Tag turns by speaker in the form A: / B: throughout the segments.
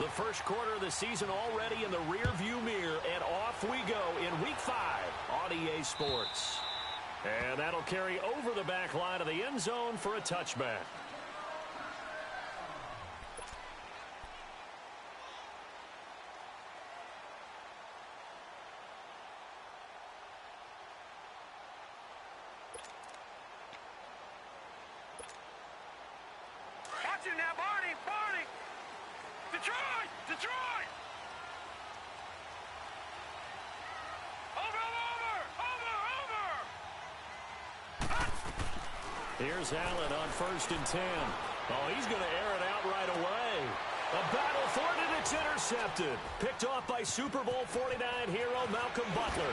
A: The first quarter of the season already in the rearview mirror, and off we go in Week 5 on EA Sports. And that'll carry over the back line of the end zone for a touchback.
B: Watch it now, Barney! Barney! Detroit! Detroit!
A: Here's Allen on 1st and 10. Oh, he's going to air it out right away. A battle for it, and it's intercepted. Picked off by Super Bowl 49 hero Malcolm Butler.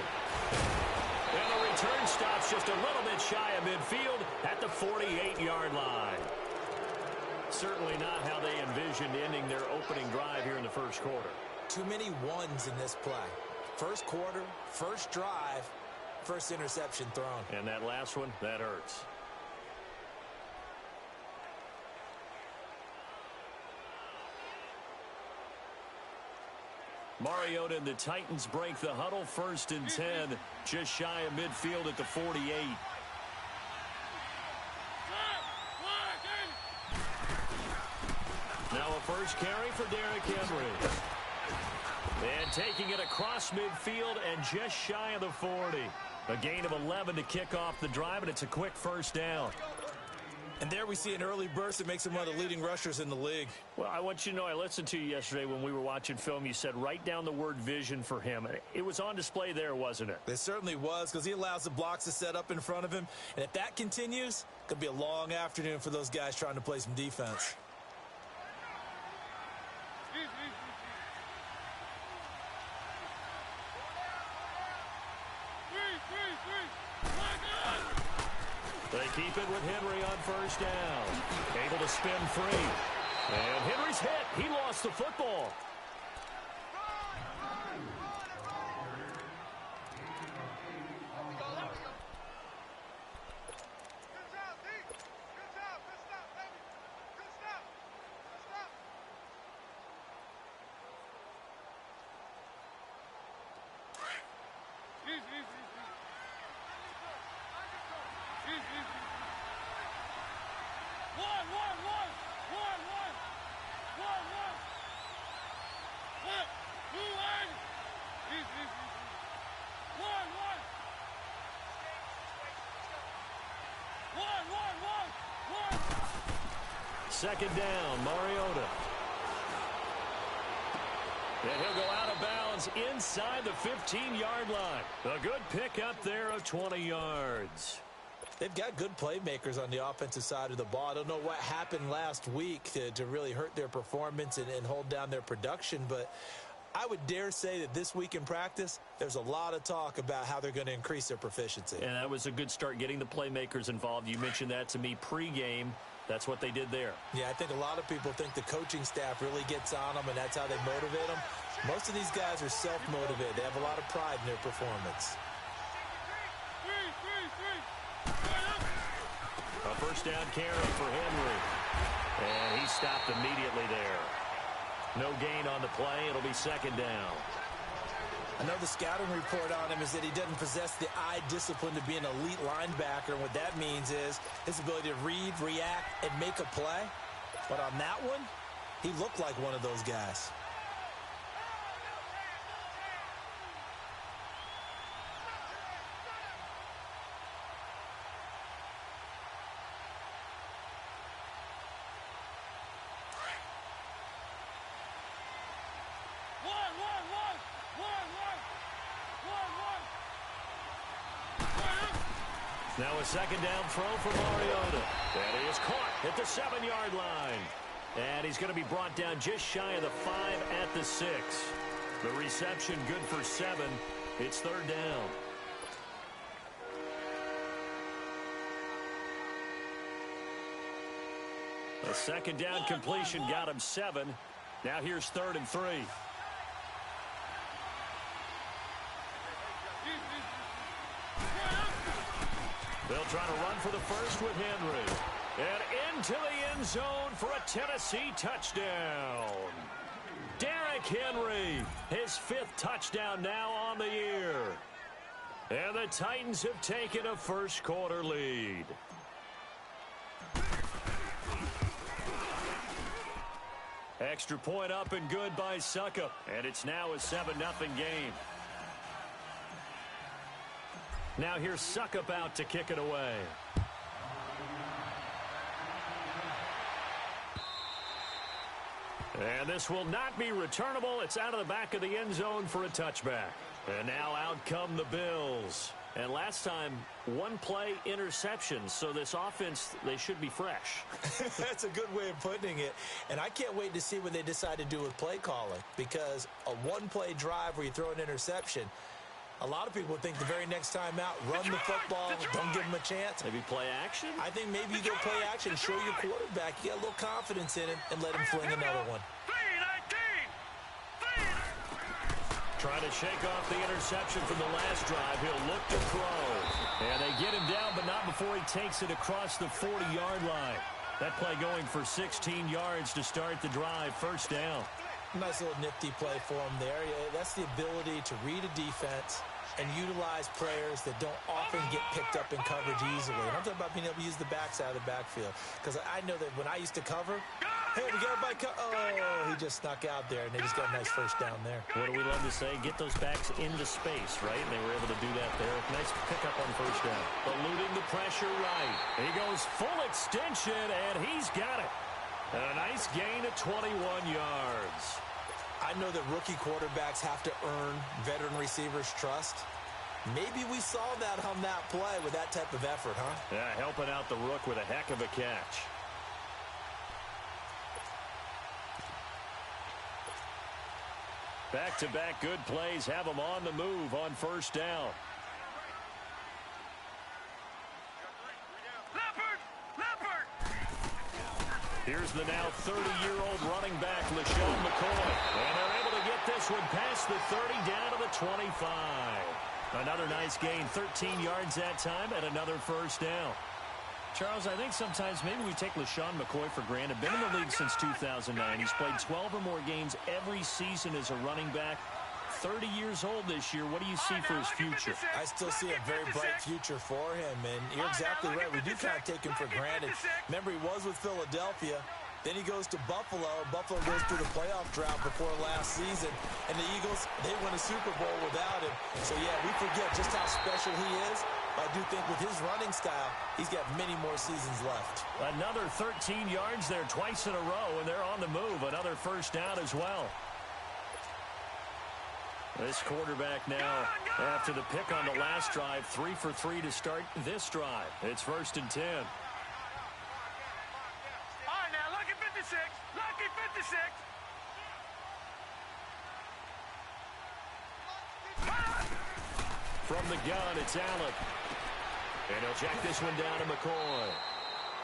A: And the return stops just a little bit shy of midfield at the 48-yard line. Certainly not how they envisioned ending their opening drive here in the first quarter.
C: Too many ones in this play. First quarter, first drive, first interception thrown.
A: And that last one, that hurts. Mariota and the Titans break the huddle, 1st and 10, just shy of midfield at the 48. Now a first carry for Derrick Henry. And taking it across midfield and just shy of the 40. A gain of 11 to kick off the drive, and it's a quick first down.
C: And there we see an early burst that makes him one of the leading rushers in the league.
A: Well, I want you to know, I listened to you yesterday when we were watching film. You said write down the word vision for him. It was on display there, wasn't it?
C: It certainly was, because he allows the blocks to set up in front of him. And if that continues, it could be a long afternoon for those guys trying to play some defense.
A: They keep it with Henry on 1st down. Able to spin free. And Henry's hit. He lost the football. Second down, Mariota. And he'll go out of bounds inside the 15-yard line. A good pickup there of 20 yards.
C: They've got good playmakers on the offensive side of the ball. I don't know what happened last week to really hurt their performance and hold down their production, but I would dare say that this week in practice, there's a lot of talk about how they're going to increase their proficiency.
A: And that was a good start, getting the playmakers involved. You mentioned that to me pregame. That's what they did there.
C: Yeah, I think a lot of people think the coaching staff really gets on them, and that's how they motivate them. Most of these guys are self-motivated. They have a lot of pride in their performance.
A: A first down carry for Henry. And he stopped immediately there. No gain on the play. It'll be second down.
C: I know the scouting report on him is that he doesn't possess the eye discipline to be an elite linebacker. And what that means is his ability to read, react, and make a play. But on that one, he looked like one of those guys.
A: Now a second down throw for Mariota. And he is caught at the 7-yard line. And he's going to be brought down just shy of the 5 at the 6. The reception good for 7. It's third down. A second down completion got him 7. Now here's 3rd and 3. They'll try to run for the first with Henry. And into the end zone for a Tennessee touchdown. Dan Henry, his 5th touchdown now on the year. And the Titans have taken a first-quarter lead. Extra point up and good by Succop. And it's now a 7-0 game. Now here's Succop out to kick it away. And this will not be returnable. It's out of the back of the end zone for a touchback. And now out come the Bills. And last time, 1-play interception. So this offense, they should be fresh.
C: That's a good way of putting it. And I can't wait to see what they decide to do with play calling. Because a 1-play drive where you throw an interception, a lot of people think the very next time out, run the football, don't give them a chance.
A: Maybe play action?
C: I think maybe you go play action, show your quarterback, you got a little confidence in him, and let him fling another one.
A: Trying to shake off the interception from the last drive. He'll look to throw. And they get him down, but not before he takes it across the 40-yard line. That play going for 16 yards to start the drive. First down.
C: Nice little nifty play for him there. Yeah, that's the ability to read a defense and utilize players that don't often get picked up in coverage easily. And I'm talking about being able to use the backside of the backfield. Because I know that when I used to cover, hey, we got everybody oh, he just snuck out there, and they just got a nice first down there.
A: What do we love to say? Get those backs into space, right? And they were able to do that there. Nice pickup on first down. Eluding the pressure right. He goes full extension, and he's got it. A nice gain of 21 yards.
C: I know that rookie quarterbacks have to earn veteran receivers' trust. Maybe we saw that on that play with that type of effort, huh?
A: Yeah, helping out the rook with a heck of a catch. Back-to-back good plays have them on the move on first down. Here's the now 30-year-old running back, LeSean McCoy. And they're able to get this one past the 30 down to the 25. Another nice gain, 13 yards that time, and another first down. Charles, I think sometimes maybe we take LeSean McCoy for granted. Been in the league since 2009. He's played 12 or more games every season as a running back. 30 years old this year. What do you see for his future?
C: I still see a very bright future for him, and you're exactly right. We do kind of take him for granted. Remember, he was with Philadelphia. Then he goes to Buffalo. Buffalo goes through the playoff drought before last season. And the Eagles, they win a Super Bowl without him. So, yeah, we forget just how special he is. But I do think with his running style, he's got many more seasons left.
A: Another 13 yards there twice in a row, and they're on the move. Another first down as well. This quarterback now, after the pick on the last drive, 3 for 3 to start this drive. It's 1st and 10.
B: All right, now, lucky 56. Lucky 56.
A: From the gun, it's Allen. And he'll check this one down to McCoy.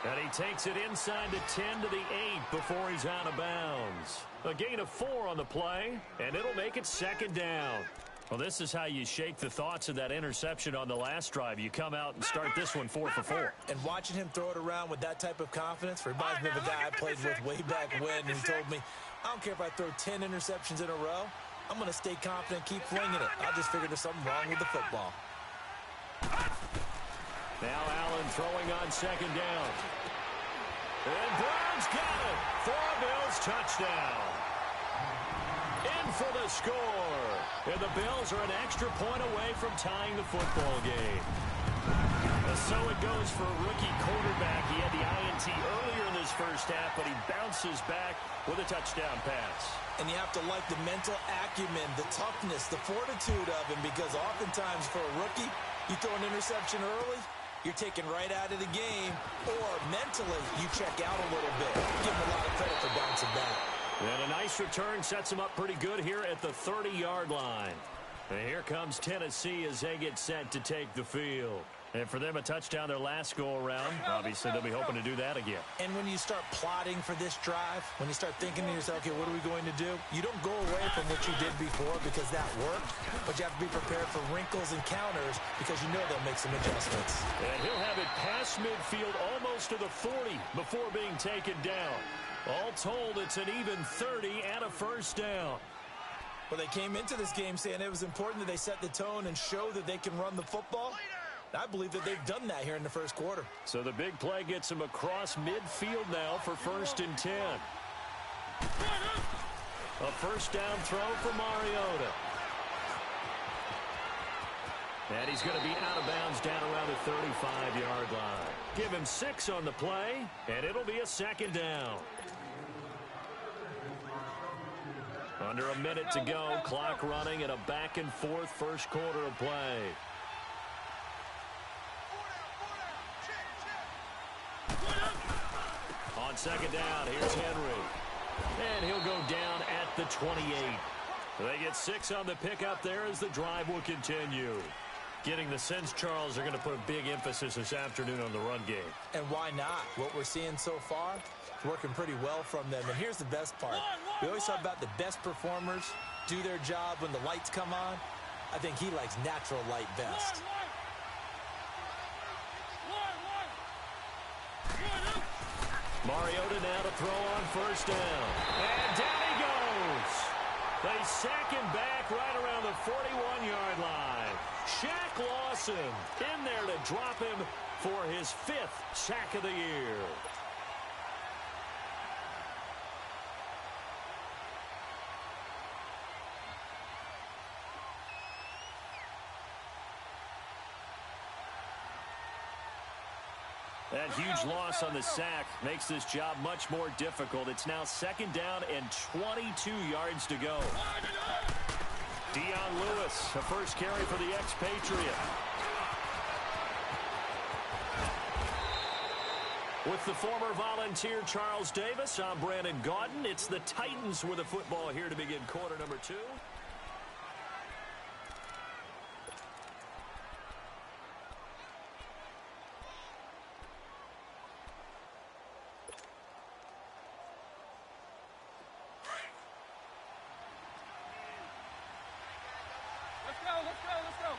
A: And he takes it inside the 10 to the 8 before he's out of bounds. A gain of 4 on the play, and it'll make it 2nd down. Well, this is how you shake the thoughts of that interception on the last drive. You come out and start this one 4 for 4.
C: And watching him throw it around with that type of confidence reminds me of a guy I played with way back when, and he told me, I don't care if I throw 10 interceptions in a row. I'm going to stay confident, keep flinging it. I just figured there's something wrong with the football.
A: Now Allen throwing on 2nd down. And Brown's got it for a Bills touchdown. In for the score. And the Bills are an extra point away from tying the football game. So it goes for a rookie quarterback. He had the INT earlier in this first half, but he bounces back with a touchdown pass.
C: And you have to like the mental acumen, the toughness, the fortitude of him, because oftentimes for a rookie, you throw an interception early, you're taken right out of the game, or mentally you check out a little bit. Give him a lot of credit for bouncing back.
A: And a nice return sets him up pretty good here at the 30-yard line. And here comes Tennessee as they get set to take the field. And for them, a touchdown their last go-around. Obviously, they'll be hoping to do that again.
C: And when you start plotting for this drive, when you start thinking to yourself, okay, what are we going to do? You don't go away from what you did before because that worked, but you have to be prepared for wrinkles and counters because you know they'll make some adjustments.
A: And he'll have it past midfield almost to the 40 before being taken down. All told, it's an even 30 and a first down.
C: Well, they came into this game saying it was important that they set the tone and show that they can run the football. I believe that they've done that here in the first quarter.
A: So the big play gets him across midfield now for 1st and 10. A first down throw for Mariota. And he's going to be out of bounds down around the 35-yard line. Give him 6 on the play, and it'll be a 2nd down. Under a minute to go, clock running, and a back-and-forth first quarter of play. On 2nd down, here's Henry. And he'll go down at the 28. They get 6 on the pickup there as the drive will continue. Getting the sense, Charles, they're going to put a big emphasis this afternoon on the run game.
C: And why not? What we're seeing so far is working pretty well from them. And here's the best part. We always talk about the best performers do their job when the lights come on. I think he likes natural light best.
A: Mariota now to throw on first down. And down he goes. They sack him back right around the 41-yard line. Shaq Lawson in there to drop him for his 5th sack of the year. That huge loss on the sack makes this job much more difficult. It's now 2nd down and 22 yards to go. Dion Lewis, a first carry for the expatriate. With the former Volunteer Charles Davis, I'm Brandon Gaudin. It's the Titans with the football here to begin quarter number 2.
B: Let's go.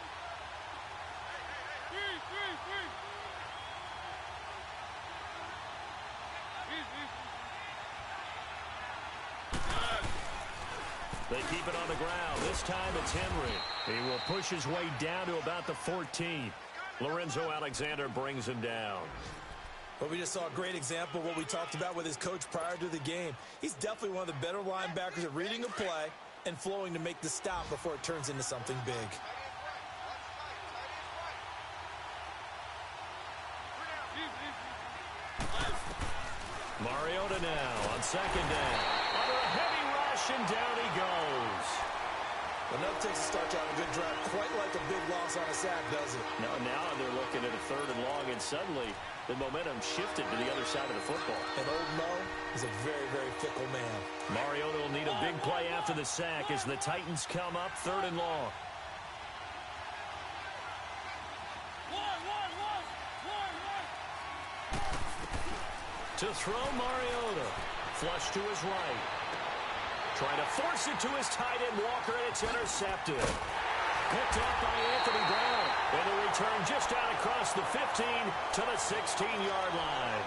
A: They keep it on the ground. This time it's Henry. He will push his way down to about the 14. Lorenzo Alexander brings him down.
C: But we just saw a great example of what we talked about with his coach prior to the game. He's definitely one of the better linebackers at reading a play and flowing to make the stop before it turns into something big.
A: Mariota now on 2nd down. Under a heavy rush, and down he goes.
C: Well, that takes a start out a good drive, quite like a big loss on a sack, does it?
A: Now they're looking at a 3rd and long, and suddenly the momentum shifted to the other side of the football.
C: And old Mo is a very, very fickle man.
A: Mariota will need a big play after the sack as the Titans come up 3rd and long. To throw Mariota. Flush to his right. Trying to force it to his tight end Walker, and it's intercepted. Picked up by Anthony Brown. And the return just out across the 15 to the 16-yard line.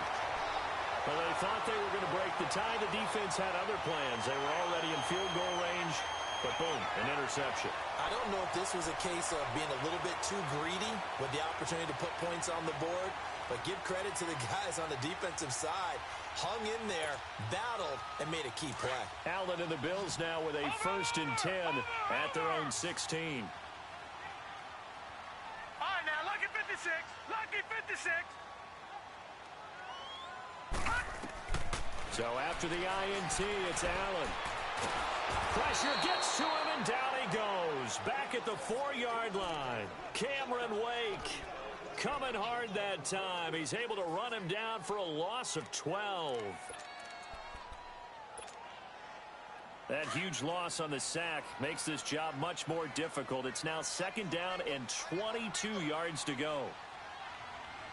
A: Well, they thought they were going to break the tie. The defense had other plans. They were already in field goal range. But boom, an interception.
C: I don't know if this was a case of being a little bit too greedy with the opportunity to put points on the board. But give credit to the guys on the defensive side. Hung in there, battled, and made a key play.
A: Allen and the Bills now with a 1st and 10 at their own 16.
B: All right, now, lucky 56. Lucky 56.
A: So after the INT, it's Allen. Pressure gets to him, and down he goes. Back at the 4-yard line. Cameron Wake coming hard that time. He's able to run him down for a loss of 12. That huge loss on the sack makes this job much more difficult. It's now 2nd down and 22 yards to go.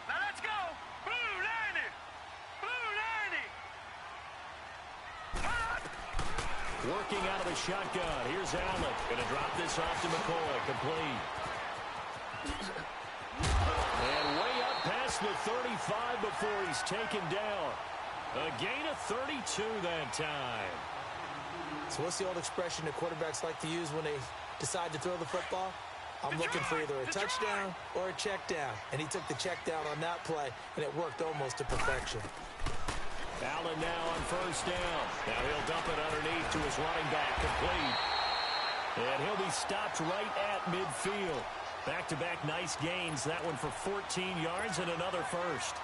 B: Now let's go. Blue 90. Blue 90.
A: Working out of the shotgun. Here's Allen. Going to drop this off to McCoy. Complete. And way up past the 35 before he's taken down. A gain of 32 that time.
C: So what's the old expression that quarterbacks like to use when they decide to throw the football? I'm looking for either a touchdown or a check down. And he took the check down on that play, and it worked almost to perfection.
A: Allen now on first down. Now he'll dump it underneath to his running back, complete. And he'll be stopped right at midfield. Back-to-back nice gains. That one for 14 yards and another first.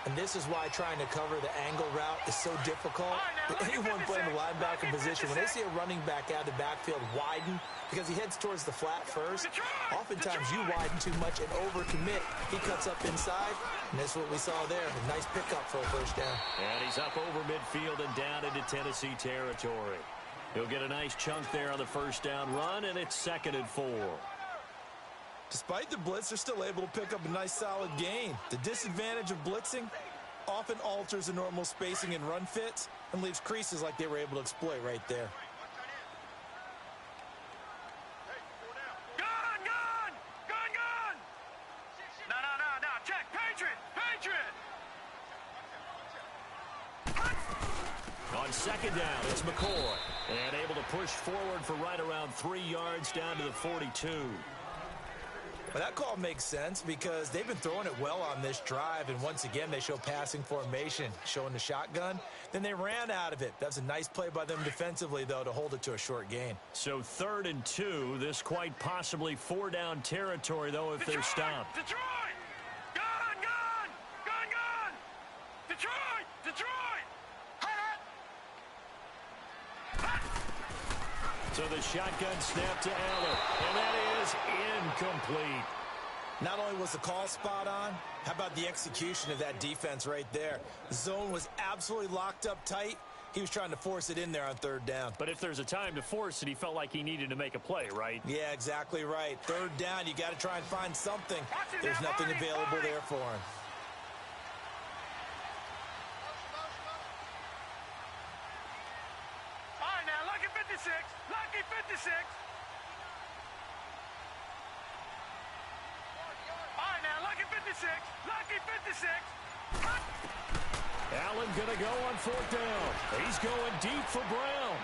C: And this is why trying to cover the angle route is so difficult. Anyone playing the linebacker position, when they see a running back out of the backfield widen, because he heads towards the flat first, oftentimes you widen too much and overcommit. He cuts up inside, and that's what we saw there. A nice pickup for a first down.
A: And he's up over midfield and down into Tennessee territory. He'll get a nice chunk there on the first down run, and it's 2nd and 4.
C: Despite the blitz, they're still able to pick up a nice solid gain. The disadvantage of blitzing often alters the normal spacing and run fits and leaves creases like they were able to exploit right there.
B: Gun! No, check, Patriot!
A: On 2nd down, it's McCoy. And able to push forward for right around 3 yards down to the 42.
C: Well, that call makes sense because they've been throwing it well on this drive, and once again they show passing formation, showing the shotgun. Then they ran out of it. That's a nice play by them defensively, though, to hold it to a short gain.
A: So 3rd and 2, this quite possibly 4-down territory, though, if they're stopped.
B: Detroit! Gun! Detroit!
A: So the shotgun snap to Allen, and that is incomplete.
C: Not only was the call spot on, how about the execution of that defense right there? The zone was absolutely locked up tight. He was trying to force it in there on 3rd down.
A: But if there's a time to force it, he felt like he needed to make a play, right?
C: Yeah, exactly right. 3rd down, you got to try and find something. There's nothing available there for him.
B: All right, now, Lucky 56. Lucky 56.
A: Allen gonna go on 4th down. He's going deep for Brown.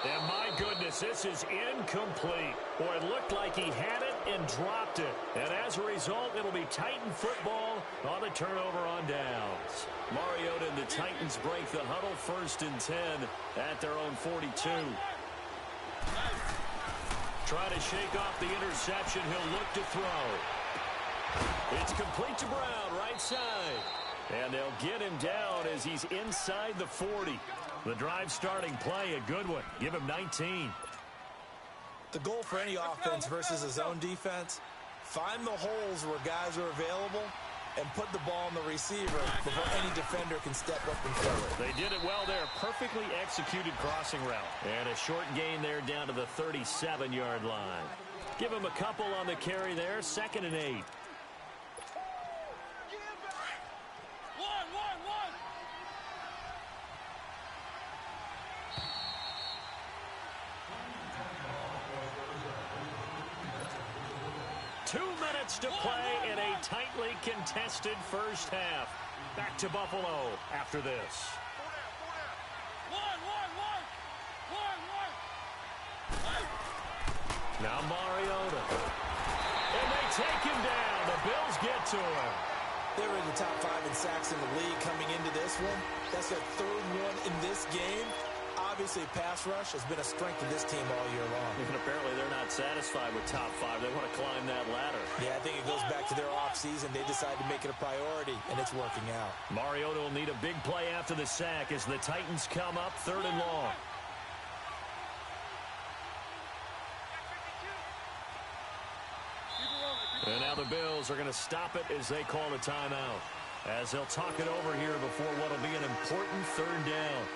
A: And my goodness, this is incomplete. Boy, it looked like he had it and dropped it. And as a result, it'll be Titan football on the turnover on downs. Mariota and the Titans break the huddle, 1st and 10 at their own 42. Try to shake off the interception. He'll look to throw. It's complete to Brown, right side. And they'll get him down as he's inside the 40. The drive starting play, a good one. Give him 19.
C: The goal for any offense versus a zone defense, find the holes where guys are available and put the ball in the receiver before any defender can step up and throw it.
A: They did it well there. Perfectly executed crossing route. And a short gain there down to the 37-yard line. Give him a couple on the carry there. 2nd and 8.
B: One.
A: 2 minutes to play in a tightly contested first half. Back to Buffalo after this. Now Mariota. And they take him down. The Bills get to him.
C: They were in the top 5 in sacks in the league coming into this one. That's their 3rd one in this game. Obviously, pass rush has been a strength of this team all year long.
A: And apparently they're not satisfied with top 5. They want to climb that ladder.
C: Yeah, I think it goes back to their offseason. They decided to make it a priority, and it's working out.
A: Mariota will need a big play after the sack as the Titans come up 3rd and long. And now the Bills are going to stop it as they call a timeout. As they'll talk it over here before what will be an important 3rd down.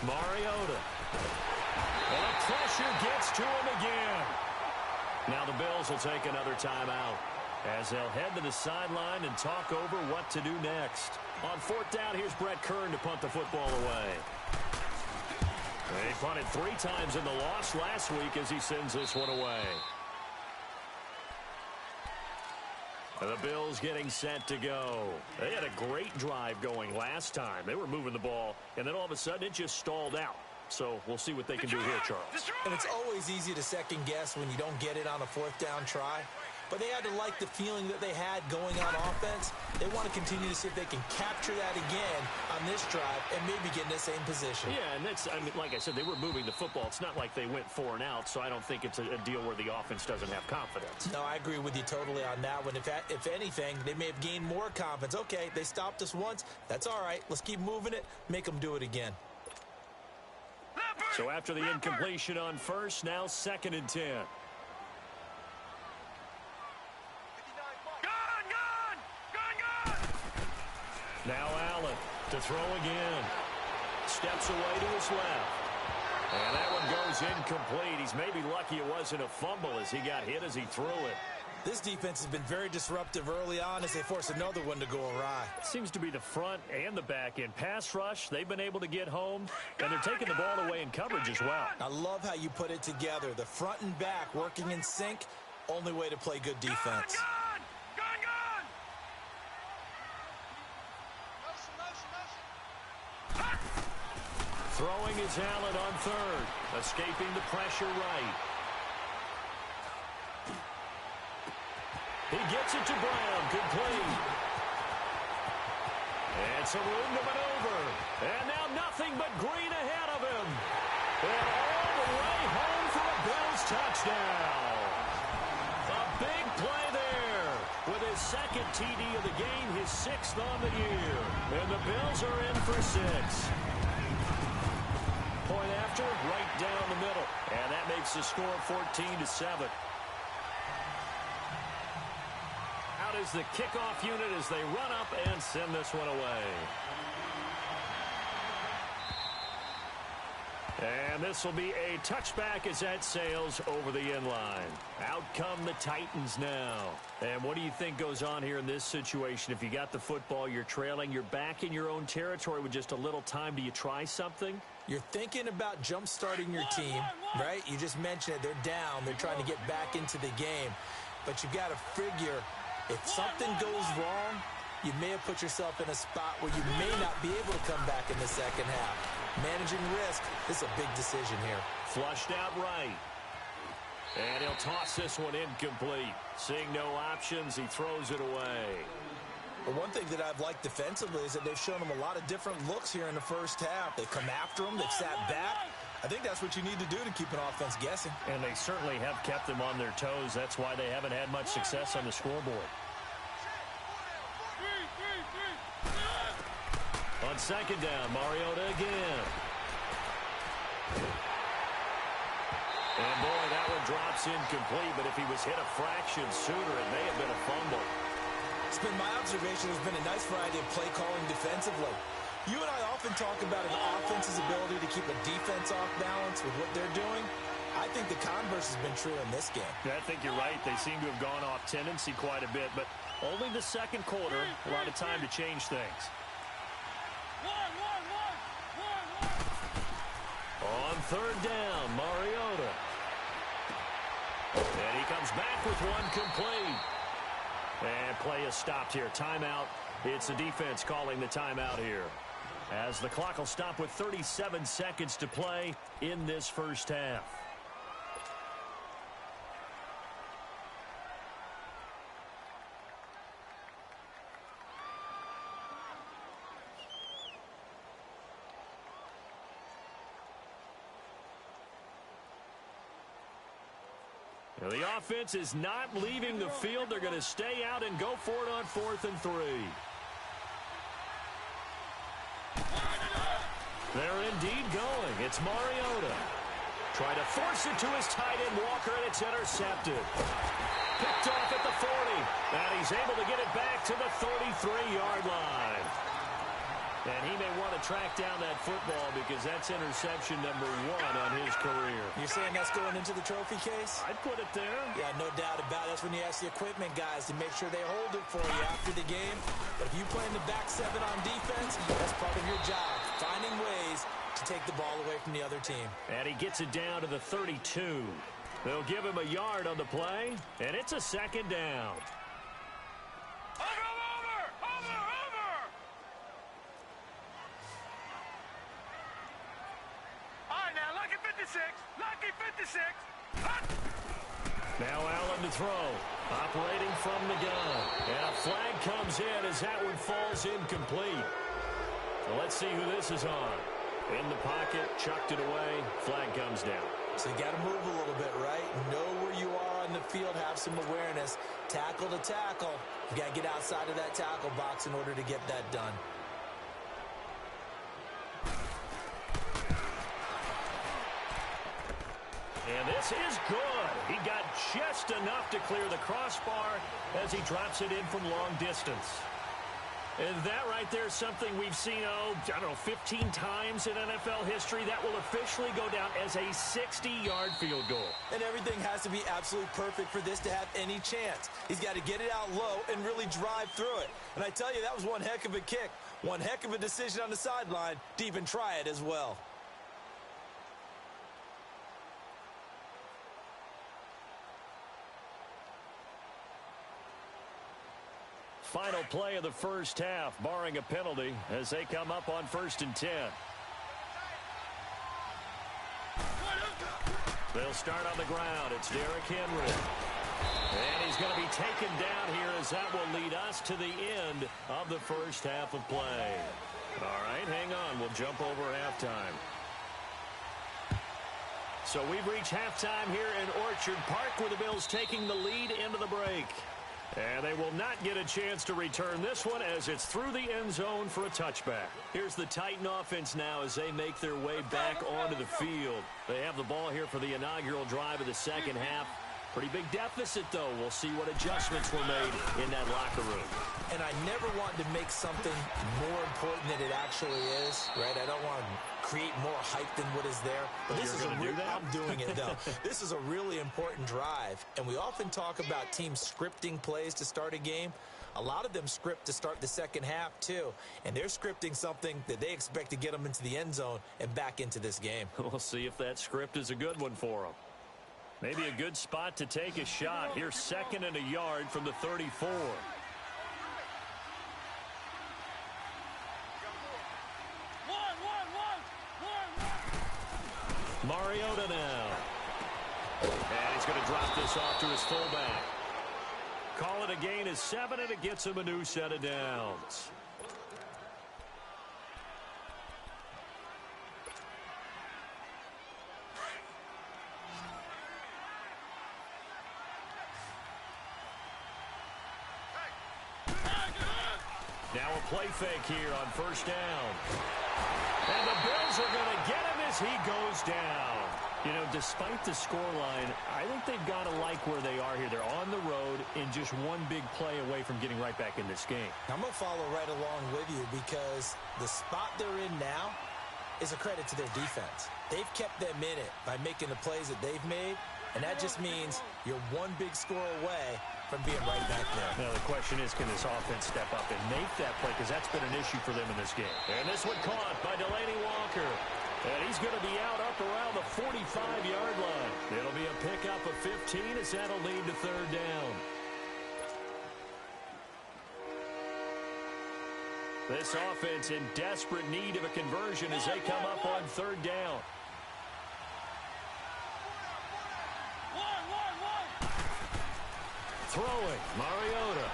A: Mariota. And the pressure gets to him again. Now the Bills will take another timeout. as they'll head to the sideline and talk over what to do next. On fourth down, here's Brett Kern to punt the football away. They punted 3 times in the loss last week as he sends this one away. And the Bills getting set to go. They had a great drive going last time. They were moving the ball, and then all of a sudden it just stalled out. So we'll see what they can do here, Charles.
C: And it's always easy to second guess when you don't get it on a fourth down try. But they had to like the feeling that they had going on offense. They want to continue to see if they can capture that again on this drive and maybe get in the same position.
A: Yeah, and that's, I mean, like I said, they were moving the football. It's not like they went 4 and out, so I don't think it's a deal where the offense doesn't have confidence.
C: No, I agree with you totally on that one. If anything, they may have gained more confidence. Okay, they stopped us once. That's all right. Let's keep moving it. Make them do it again.
A: So after the incompletion on first, now 2nd and 10. Now Allen to throw again. Steps away to his left. And that one goes incomplete. He's maybe lucky it wasn't a fumble as he got hit as he threw it.
C: This defense has been very disruptive early on as they force another one to go awry.
A: Seems to be the front and the back end. Pass rush, they've been able to get home, and they're taking the ball away in coverage as well.
C: I love how you put it together. The front and back working in sync, only way to play good defense.
A: Throwing is Allen on third, escaping the pressure right. He gets it to Brown, complete. And some room to maneuver. And now nothing but green ahead of him. And all the way home for a Bills touchdown. A big play there with his 2nd TD of the game, his 6th on the year. And the Bills are in for 6. Point after, right down the middle. And that makes the score 14-7. Out is the kickoff unit as they run up and send this one away. And this will be a touchback as that sails over the end line. Out come the Titans now. And what do you think goes on here in this situation? If you got the football, you're trailing, you're back in your own territory with just a little time. Do you try something?
C: You're thinking about jump-starting your team, right? You just mentioned it. They're down. They're trying to get back into the game. But you've got to figure, if something goes wrong, you may have put yourself in a spot where you may not be able to come back in the second half. Managing risk, this is a big decision here.
A: Flushed out right. And he'll toss this one incomplete. Seeing no options, he throws it away.
C: But one thing that I've liked defensively is that they've shown them a lot of different looks here in the first half. They've come after them. They've sat back. I think that's what you need to do to keep an offense guessing.
A: And they certainly have kept them on their toes. That's why they haven't had much success on the scoreboard. On 2nd down, Mariota again. And boy, that one drops incomplete, but if he was hit a fraction sooner, it may have been a fumble.
C: It's been my observation there's been a nice variety of play calling defensively. You and I often talk about an offense's ability to keep a defense off balance with what they're doing. I think the converse has been true in this game.
A: Yeah, I think you're right. They seem to have gone off tendency quite a bit, but only the second quarter, a lot of time to change things. On 3rd down, Mariota. And he comes back with one complete. And play is stopped here. Timeout. It's the defense calling the timeout here, as the clock will stop with 37 seconds to play in this first half. Now the offense is not leaving the field. They're going to stay out and go for it on 4th and 3. They're indeed going. It's Mariota. Trying to force it to his tight end, Walker, and it's intercepted. Picked off at the 40. And he's able to get it back to the 33-yard line. And he may want to track down that football because that's interception number 1 on his career.
C: You're saying that's going into the trophy case?
A: I'd put it there.
C: Yeah, no doubt about it. That's when you ask the equipment guys to make sure they hold it for you after the game. But if you play in the back 7 on defense, that's part of your job, finding ways to take the ball away from the other team.
A: And he gets it down to the 32. They'll give him a yard on the play, and it's a second down.
B: Lucky 56.
A: Now Allen to throw. Operating from the gun. And a flag comes in as that one falls incomplete. So let's see who this is on. In the pocket, chucked it away. Flag comes down.
C: So you got to move a little bit, right? Know where you are on the field, have some awareness. Tackle to tackle. You got to get outside of that tackle box in order to get that done.
A: And this is good. He got just enough to clear the crossbar as he drops it in from long distance. And that right there is something we've seen, I don't know, 15 times in NFL history. That will officially go down as a 60-yard field goal.
C: And everything has to be absolutely perfect for this to have any chance. He's got to get it out low and really drive through it. And I tell you, that was one heck of a kick. One heck of a decision on the sideline to even try it as well.
A: Final play of the first half, barring a penalty, as they come up on 1st and 10. They'll start on the ground. It's Derrick Henry. And he's going to be taken down here as that will lead us to the end of the first half of play. All right, hang on. We'll jump over halftime. So we've reached halftime here in Orchard Park, where the Bills taking the lead into the break. And they will not get a chance to return this one as it's through the end zone for a touchback. Here's the Titan offense now as they make their way back onto the field. They have the ball here for the inaugural drive of the second half. Pretty big deficit, though. We'll see what adjustments were made in that locker room.
C: And I never want to make something more important than it actually is, right? I don't want to create more hype than what is there. But this is I'm doing it, though. This is a really important drive. And we often talk about teams scripting plays to start a game. A lot of them script to start the second half, too. And they're scripting something that they expect to get them into the end zone and back into this game.
A: We'll see if that script is a good one for them. Maybe a good spot to take a shot. Here's 2nd and a yard from the 34. Mariota now. And he's going to drop this off to his fullback. Call it a gain of 7, and it gets him a new set of downs. Now a play fake here on 1st down. And the Bills are going to get him as he goes down. You know, despite the scoreline, I think they've got to like where they are here. They're on the road and just one big play away from getting right back in this game.
C: I'm going to follow right along with you because the spot they're in now is a credit to their defense. They've kept them in it by making the plays that they've made, and that just means you're one big score away from being right back there.
A: Now, the question is, can this offense step up and make that play? Because that's been an issue for them in this game. And this one caught by Delaney Walker. And he's going to be out up around the 45-yard line. It'll be a pickup of 15 as that'll lead to 3rd down. This offense in desperate need of a conversion as they come up on 3rd down. Throwing, Mariota.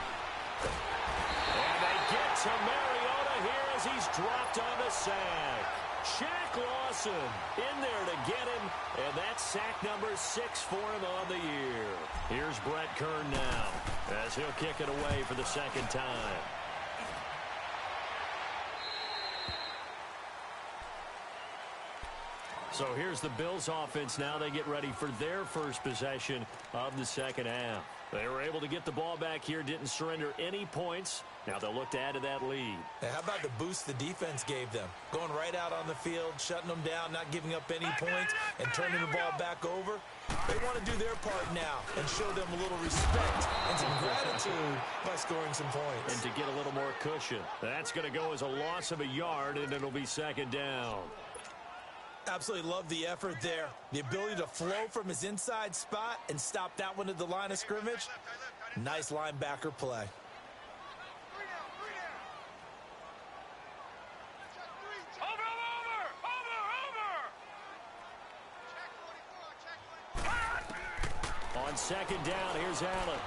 A: And they get to Mariota here as he's dropped on the sack. Shaq Lawson in there to get him, and that's sack number 6 for him on the year. Here's Brett Kern now as he'll kick it away for the 2nd time. So here's the Bills offense now. They get ready for their first possession of the second half. They were able to get the ball back here, didn't surrender any points. Now they'll look to add to that lead.
C: Hey, how about the boost the defense gave them? Going right out on the field, shutting them down, not giving up any points, and turning the ball back over. They want to do their part now and show them a little respect and some gratitude by scoring some points.
A: And to get a little more cushion. That's going to go as a loss of a yard, and it'll be second down.
C: Absolutely love the effort there. The ability to flow from his inside spot and stop that one at the line of scrimmage. Nice linebacker play.
A: On second down, here's Allen.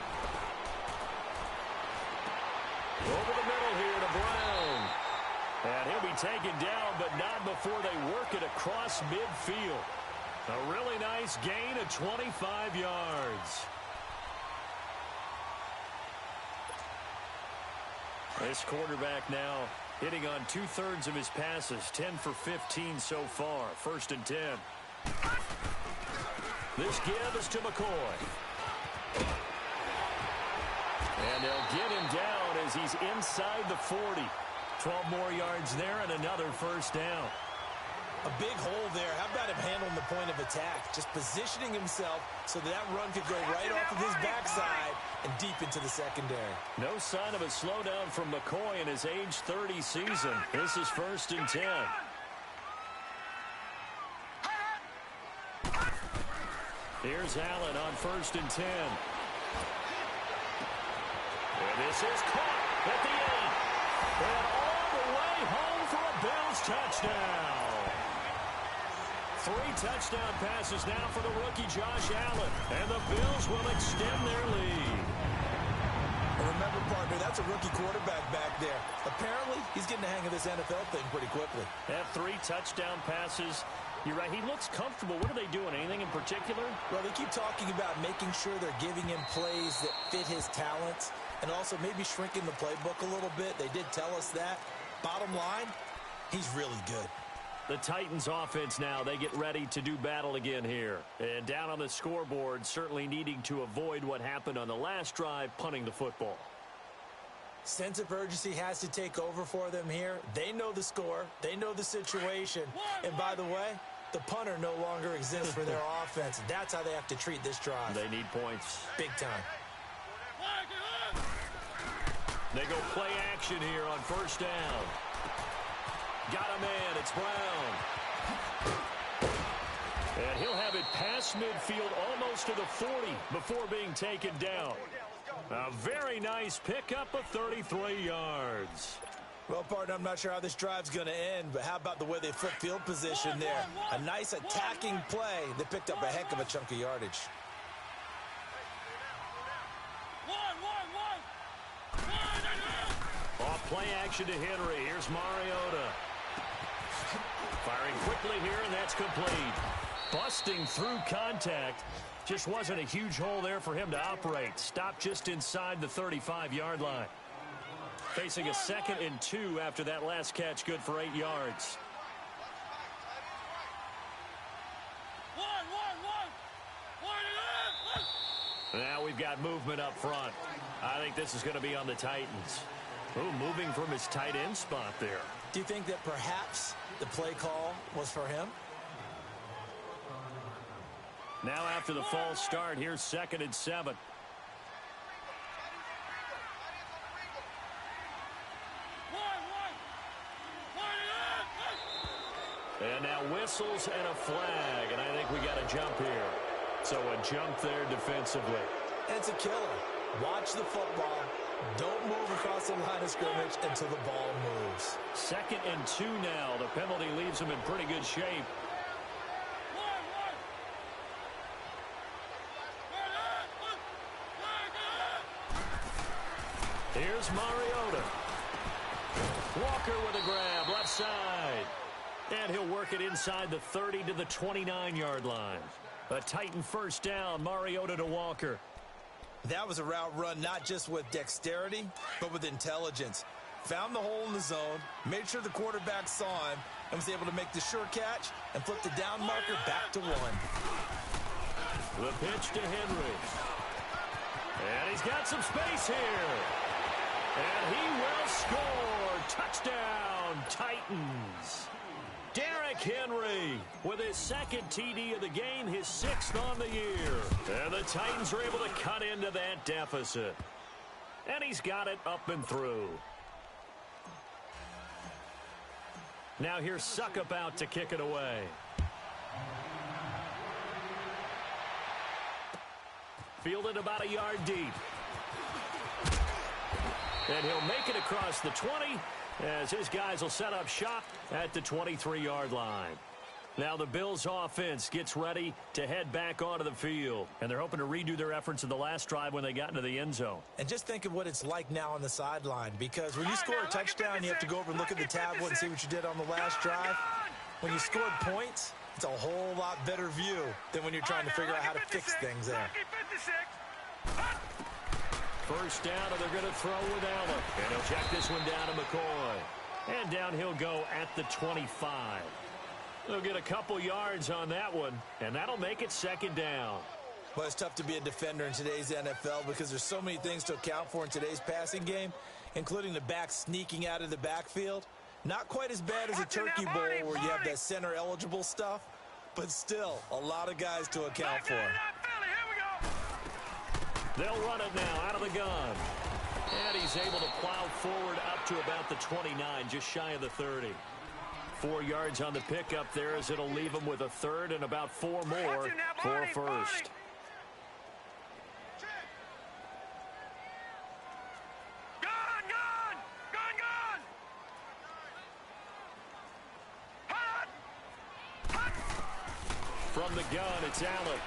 A: Over the middle here to Brown. And he'll be taken down, but not before they work it across midfield. A really nice gain of 25 yards. This quarterback now hitting on 2/3 of his passes, 10 for 15 so far. 1st and 10. This give is to McCoy. And they'll get him down as he's inside the 40. 12 more yards there and another first down.
C: A big hole there. How about him handling the point of attack? Just positioning himself so that run could go right off of his backside and deep into the secondary.
A: No sign of a slowdown from McCoy in his age 30 season. This is 1st and 10. Here's Allen on 1st and 10. And this is caught at the 8. And all the way home for a Bills touchdown. 3 touchdown passes now for the rookie Josh Allen. And the Bills will extend their lead.
C: And remember, partner, that's a rookie quarterback back there. Apparently, he's getting the hang of this NFL thing pretty quickly.
A: Have 3 touchdown passes. You're right. He looks comfortable. What are they doing? Anything in particular?
C: Well, they keep talking about making sure they're giving him plays that fit his talents and also maybe shrinking the playbook a little bit. They did tell us that. Bottom line, he's really good.
A: The Titans offense now, they get ready to do battle again here. And down on the scoreboard, certainly needing to avoid what happened on the last drive, punting the football.
C: Sense of urgency has to take over for them here. They know the score. They know the situation. And by the way, the punter no longer exists for their offense. That's how they have to treat this drive.
A: They need points.
C: Big time.
A: They go play action here on 1st down. Got a man. It's Brown. And he'll have it past midfield almost to the 40 before being taken down. A very nice pickup of 33 yards.
C: Well, partner, I'm not sure how this drive's going to end, but how about the way they flip field position there? A nice attacking play that picked up a heck of a chunk of yardage.
A: Off play action to Henry. Here's Mariota. Firing quickly here, and that's complete. Busting through contact. Just wasn't a huge hole there for him to operate. Stopped just inside the 35-yard line. Facing a 2nd and 2 after that last catch, good for 8 yards. Now we've got movement up front. I think this is going to be on the Titans. Ooh, moving from his tight end spot there.
C: Do you think that perhaps the play call was for him?
A: Now after the false start, here's 2nd and 7. And now whistles and a flag, and I think we got a jump here. So a jump there defensively.
C: And it's a killer. Watch the football. Don't move across the line of scrimmage until the ball moves.
A: 2nd and 2 now. The penalty leaves him in pretty good shape. Here's Mariota. Walker with a grab, left side. And he'll work it inside the 30 to the 29-yard line. A Titan first down, Mariota to Walker.
C: That was a route run not just with dexterity, but with intelligence. Found the hole in the zone, made sure the quarterback saw him, and was able to make the sure catch and flip the down marker back to 1.
A: The pitch to Henry. And he's got some space here. And he will score. Touchdown, Titans. Derrick Henry with his second TD of the game, his 6th on the year. And the Titans are able to cut into that deficit. And he's got it up and through. Now here's Suckup out to kick it away. Fielded about a yard deep. And he'll make it across the 20 as his guys will set up shop at the 23-yard line. Now the Bills offense gets ready to head back onto the field. And they're hoping to redo their efforts in the last drive when they got into the end zone.
C: And just think of what it's like now on the sideline, because when you score a touchdown, you have to go over and look at the tablet and see what you did on the last drive. When you scored points, it's a whole lot better view than when you're trying to figure out how to fix things there.
A: First down, and they're going to throw with Allen. And he'll check this one down to McCoy. And down he'll go at the 25. They'll get a couple yards on that one, and that'll make it second down.
C: Well, it's tough to be a defender in today's NFL because there's so many things to account for in today's passing game, including the back sneaking out of the backfield. Not quite as bad as a Turkey Bowl where you have that center-eligible stuff, but still a lot of guys to account for.
A: They'll run it now out of the gun. And he's able to plow forward up to about the 29, just shy of the 30. 4 yards on the pickup there as it'll leave him with a third and about 4 more for first. From the gun, it's Allen.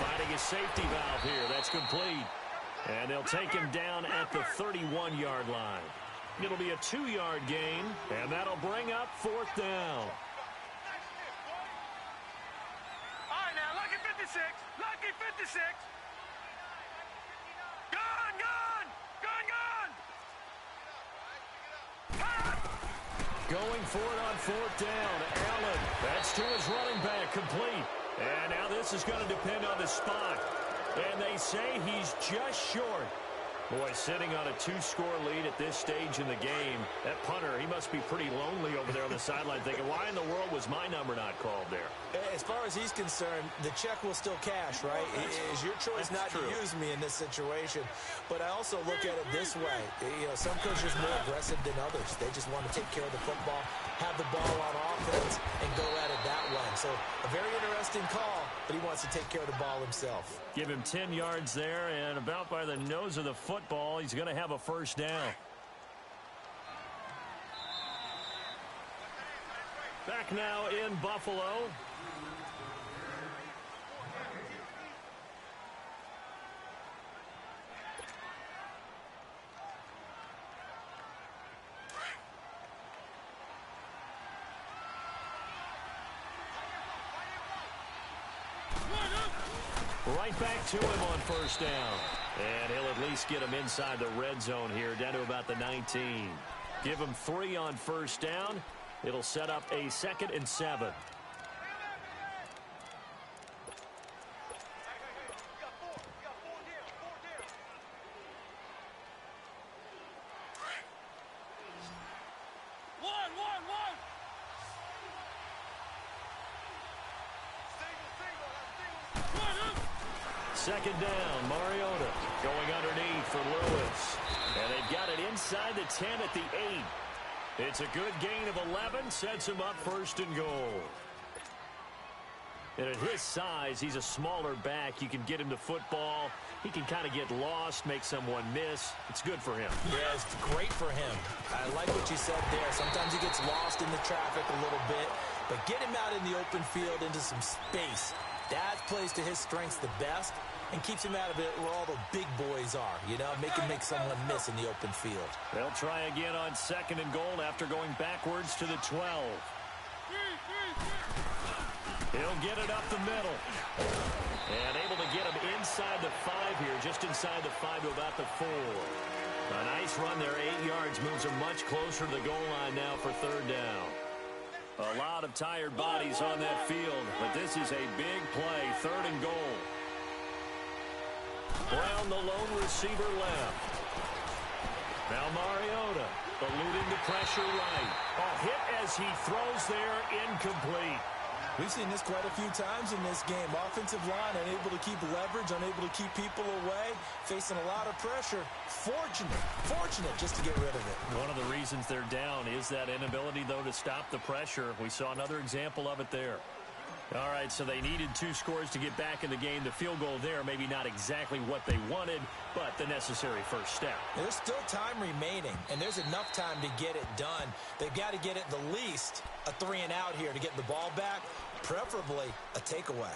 A: Finding his safety valve here. That's complete. And they'll take him down at the 31-yard line. It'll be a 2-yard gain, and that'll bring up 4th down.
B: All right, now, lucky 56. Lucky 56. Gun, gun. Gun, gun.
A: Going for it on 4th down. Allen. That's to his running back. Complete. And now this is going to depend on the spot. And they say he's just short. Boy, sitting on a 2-score lead at this stage in the game. That punter, he must be pretty lonely over there on the sideline thinking, why in the world was my number not called there?
C: As far as he's concerned, the check will still cash, right? It is your choice not to use me in this situation. But I also look at it this way. You know, some coaches are more aggressive than others. They just want to take care of the football, have the ball on offense, and go at it that way. So a very interesting call, but he wants to take care of the ball himself.
A: Give him 10 yards there, and about by the nose of the football, he's going to have a first down. Back now in Buffalo. Right back to him on first down. And he'll at least get him inside the red zone here, down to about the 19. Give him 3 on first down. It'll set up a 2nd and 7. Second down, Mariota going underneath for Lewis. And they've got it inside the 10 at the 8. It's a good gain of 11, sets him up 1st and goal. And at his size, he's a smaller back. You can get him to football. He can kind of get lost, make someone miss. It's good for him.
C: Yeah, it's great for him. I like what you said there. Sometimes he gets lost in the traffic a little bit, but get him out in the open field into some space. That plays to his strengths the best and keeps him out of it where all the big boys are, you know, make someone miss in the open field.
A: They'll try again on 2nd and goal after going backwards to the 12. He'll get it up the middle. And able to get him inside the 5 here, just inside the 5 to about the 4. A nice run there, 8 yards, moves him much closer to the goal line now for 3rd down. A lot of tired bodies on that field, but this is a big play, 3rd and goal. Brown, the lone receiver left. Now Mariota, eluding the pressure right. A hit as he throws there, incomplete.
C: We've seen this quite a few times in this game. Offensive line unable to keep leverage, unable to keep people away, facing a lot of pressure. Fortunate just to get rid of it.
A: One of the reasons they're down is that inability, though, to stop the pressure. We saw another example of it there. All right, so they needed 2 scores to get back in the game. The field goal there, maybe not exactly what they wanted, but the necessary first step.
C: There's still time remaining, and there's enough time to get it done. They've got to get at the least a 3-and-out here to get the ball back, preferably a takeaway.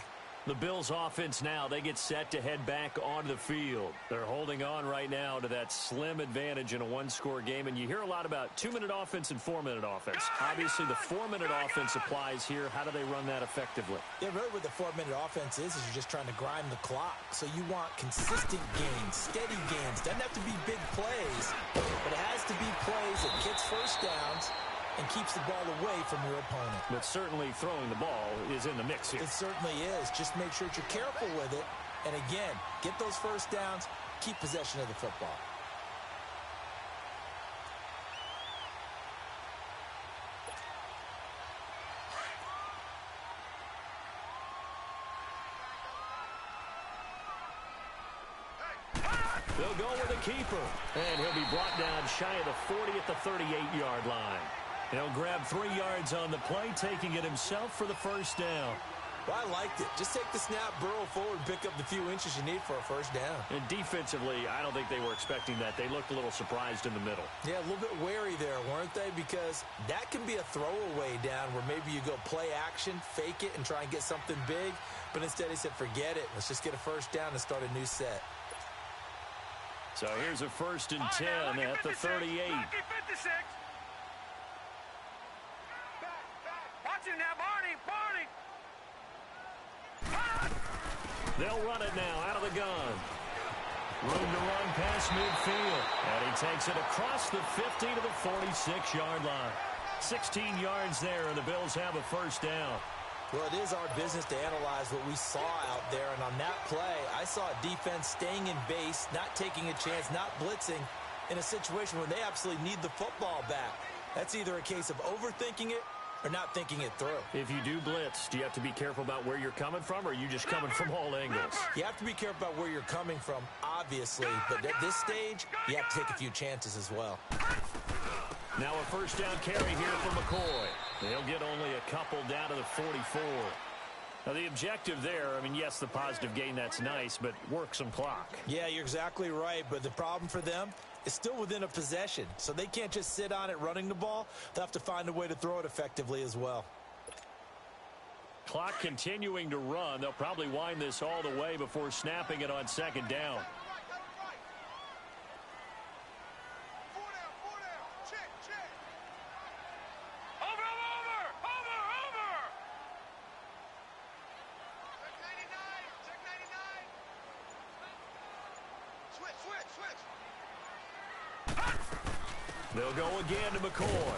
A: The Bills offense now, they get set to head back onto the field. They're holding on right now to that slim advantage in a 1-score game, and you hear a lot about 2-minute offense and 4-minute offense. Obviously, the 4-minute offense applies here. How do they run that effectively?
C: Yeah, really what the 4-minute offense is you're just trying to grind the clock. So you want consistent gains, steady gains. Doesn't have to be big plays, but it has to be plays that gets first downs and keeps the ball away from your opponent.
A: But certainly throwing the ball is in the mix here.
C: It certainly is. Just make sure that you're careful with it. And again, get those first downs, keep possession of the football.
A: They'll go with a keeper. And he'll be brought down shy of the 40 at the 38-yard line. He'll grab 3 yards on the play, taking it himself for the first down.
C: Well, I liked it. Just take the snap, burrow forward, pick up the few inches you need for a first down.
A: And defensively, I don't think they were expecting that. They looked a little surprised in the middle.
C: Yeah, a little bit wary there, weren't they? Because that can be a throwaway down where maybe you go play action, fake it, and try and get something big. But instead he said, forget it. Let's just get a first down and start a new set.
A: So here's a 1st and 10 at the 38.
B: Watch him now, Barney.
A: They'll run it now out of the gun. Room to run past midfield. And he takes it across the 50 to the 46-yard line. 16 yards there, and the Bills have a first down.
C: Well, it is our business to analyze what we saw out there. And on that play, I saw a defense staying in base, not taking a chance, not blitzing in a situation where they absolutely need the football back. That's either a case of overthinking it or not thinking it through.
A: If you do blitz, do you have to be careful about where you're coming from, or are you just coming from all angles?
C: You have to be careful about where you're coming from, obviously. But at this stage, you have to take a few chances as well.
A: Now a first down carry here for McCoy. They'll get only a couple down to the 44. Now the objective there, I mean, yes, the positive gain, that's nice, but work some clock.
C: Yeah, you're exactly right. But the problem for them is still within a possession. So they can't just sit on it running the ball. They'll have to find a way to throw it effectively as well.
A: Clock continuing to run. They'll probably wind this all the way before snapping it on 2nd down. They'll go again to McCoy.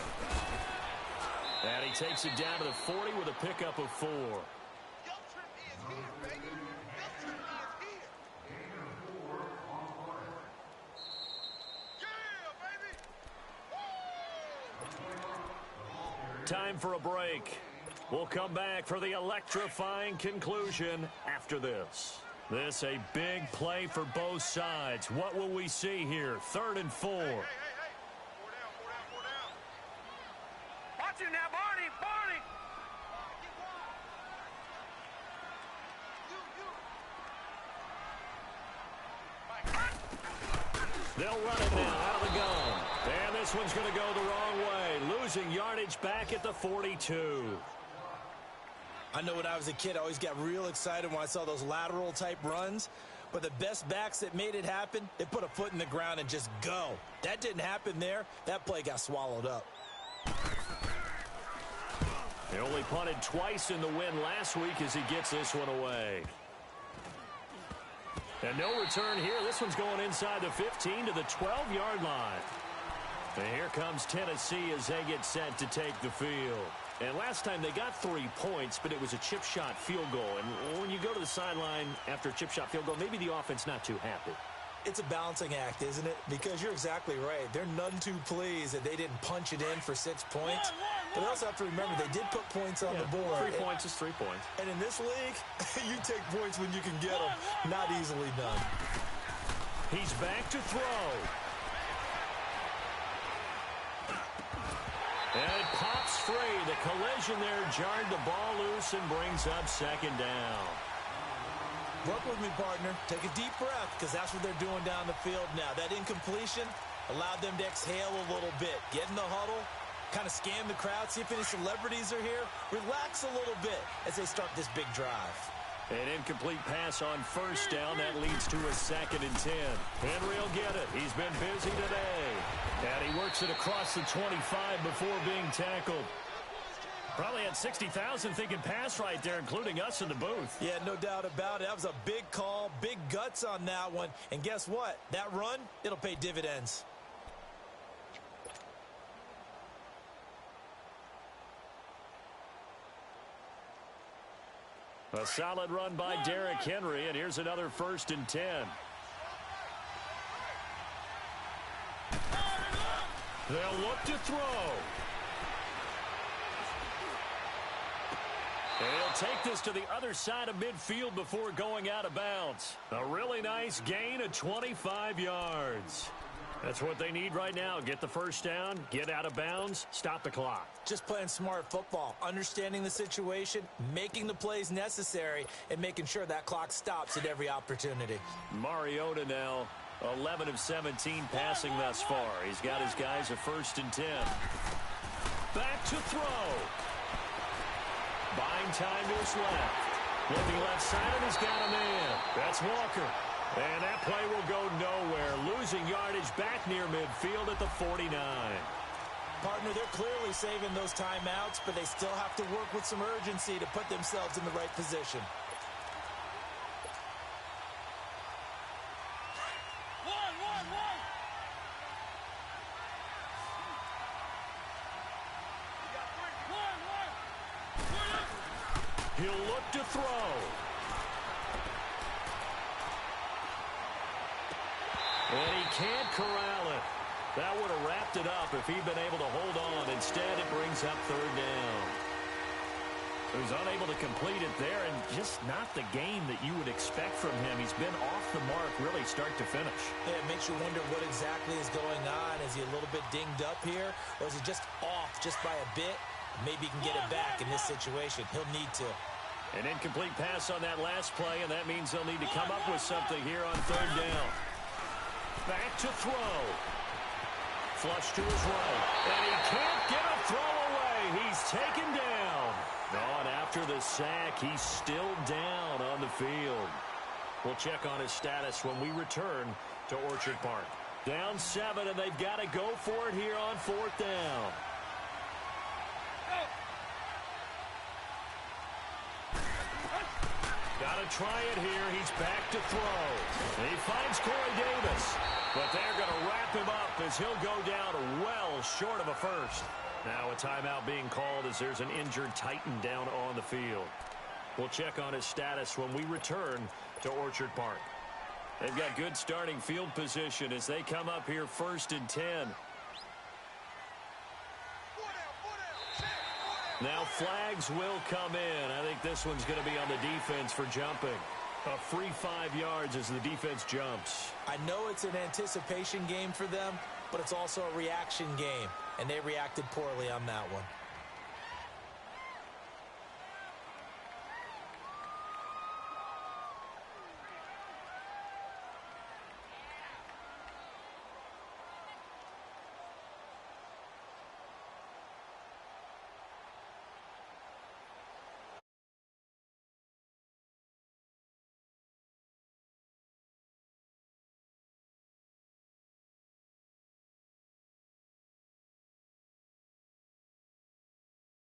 A: And he takes it down to the 40 with a pickup of 4. Time for a break. We'll come back for the electrifying conclusion after this. This a big play for both sides. What will we see here? 3rd and 4.
B: Watch him now, Barney.
A: They'll run it now out of the gun. And this one's going to go the wrong way. Losing yardage back at the 42.
C: I know when I was a kid, I always got real excited when I saw those lateral type runs. But the best backs that made it happen, they put a foot in the ground and just go. That didn't happen there. That play got swallowed up.
A: He only punted twice in the win last week as he gets this one away. And no return here. This one's going inside the 15 to the 12-yard line. And here comes Tennessee as they get set to take the field. And last time they got 3 points, but it was a chip shot field goal. And when you go to the sideline after a chip shot field goal, maybe the offense not too happy.
C: It's a balancing act, isn't it? Because you're exactly right. They're none too pleased that they didn't punch it in for 6 points. But they also have to remember they did put points on the board.
A: 3 points is 3 points.
C: And in this league, you take points when you can get them. Not easily done.
A: He's back to throw. And it pops free. The collision there jarred the ball loose and brings up second down.
C: Work with me, partner. Take a deep breath, because that's what they're doing down the field now. That incompletion allowed them to exhale a little bit. Get in the huddle, kind of scan the crowd, see if any celebrities are here. Relax a little bit as they start this big drive.
A: An incomplete pass on first down. That leads to a 2nd and 10. Henry will get it. He's been busy today. And he works it across the 25 before being tackled. Probably had 60,000 thinking pass right there, including us in the booth.
C: Yeah, no doubt about it. That was a big call, big guts on that one. And guess what? That run, it'll pay dividends.
A: A solid run by Derrick Henry, and here's another 1st and 10. They'll look to throw. And he'll take this to the other side of midfield before going out of bounds. A really nice gain of 25 yards. That's what they need right now. Get the first down, get out of bounds, stop the clock.
C: Just playing smart football, understanding the situation, making the plays necessary, and making sure that clock stops at every opportunity.
A: Mariota now 11 of 17 passing thus far. He's got his guys a 1st and 10. Back to throw. Buying time to his left. Looking left side, and he's got a man. That's Walker. And that play will go nowhere. Losing yardage back near midfield at the 49.
C: Partner, they're clearly saving those timeouts, but they still have to work with some urgency to put themselves in the right position.
A: He'll look to throw. And he can't corral it. That would have wrapped it up if he'd been able to hold on. Instead, it brings up 3rd down. He was unable to complete it there, and just not the game that you would expect from him. He's been off the mark really start to finish.
C: Yeah, it makes you wonder what exactly is going on. Is he a little bit dinged up here, or is he just off just by a bit? Maybe he can get it back in this situation. He'll need to.
A: An incomplete pass on that last play, and that means they'll need to come up with something here on 3rd down. Back to throw. Flush to his right. And he can't get a throw away. He's taken down. On after the sack, he's still down on the field. We'll check on his status when we return to Orchard Park. Down 7, and they've got to go for it here on 4th down. Got to try it here. He's back to throw. And he finds Corey Davis. But they're going to wrap him up as he'll go down well short of a 1st. Now a timeout being called as there's an injured Titan down on the field. We'll check on his status when we return to Orchard Park. They've got good starting field position as they come up here 1st and 10. Now flags will come in. I think this one's going to be on the defense for jumping. A free 5 yards as the defense jumps.
C: I know it's an anticipation game for them, but it's also a reaction game, and they reacted poorly on that one.